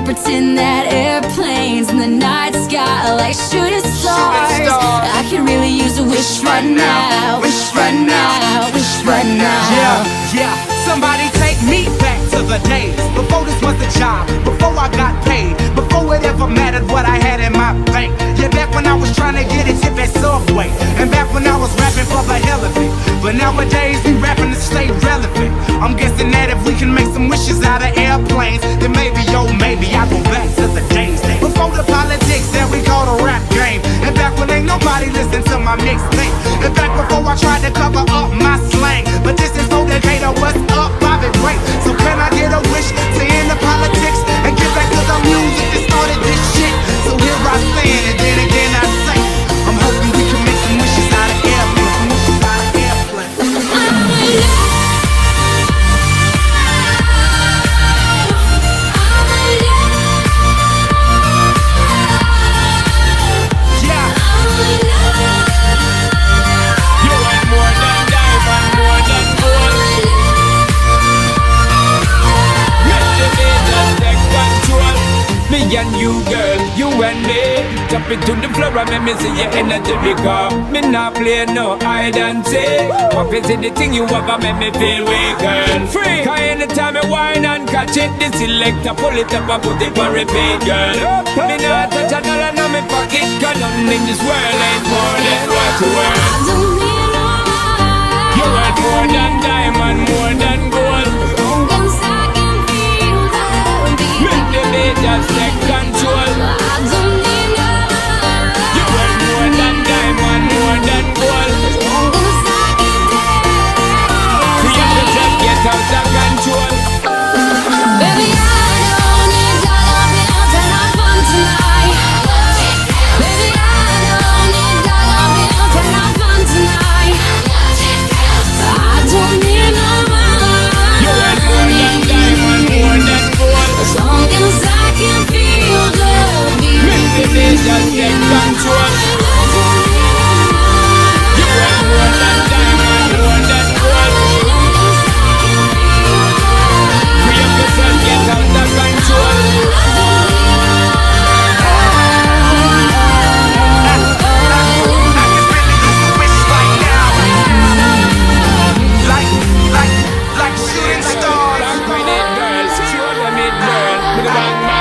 pretend that airplanes in the night sky like shooting stars. I could really use a wish right now, wish right now, wish right now. Yeah, somebody take me back to the days before this was a job, before I got paid, before it ever mattered what I had in my bank. Yeah, back when I was trying to get a tip at Subway, and back when I was rapping for the hell of it. But nowadays we rapping to stay relevant. I'm guessing that if we can make some wishes out of airplanes, then maybe, oh maybe I go back to the days before the politics that we call the rap game, and back when ain't nobody listened to my mixtape, and back before I tried to cover up my slang. But this is no Decatur, what's up, Bobby Ray? So can I get a wish to end the politics and get back to the music that started this shit? So here I stand, and then again I say, I'm hoping we can make some wishes out of airplanes, some wishes out of airplanes. Me and you, girl, you and me. Jump into the floor and make me see your energy because me not play no hide and seek. Pop into the thing you have and make me feel weak, girl. Free, cause anytime I whine and catch it, the selector pull it up and put it on repeat, girl. Me not touch a dollar in my pocket, cause nothing in this world ain't more than what you worth. I don't need no more. You worth more than diamond, more than gold. Long as I can feel the beat. Make the beat just take control. I don't need no more. You worth more than diamond, more than gold. Long as I can dance. Free up yourself, get out of control. Baby, I don't need dollar bills and have fun tonight. Baby, I don't need dollar bills and have fun tonight. I don't need no more. You worth more than diamond, more than gold. As long as I can feel the beat. Make the beat just take control. You worth more than diamond, more than gold. Free up yourself, get out of control. Like shooting stars. Rock with it, girls. Show them it, girl. With the bang bang.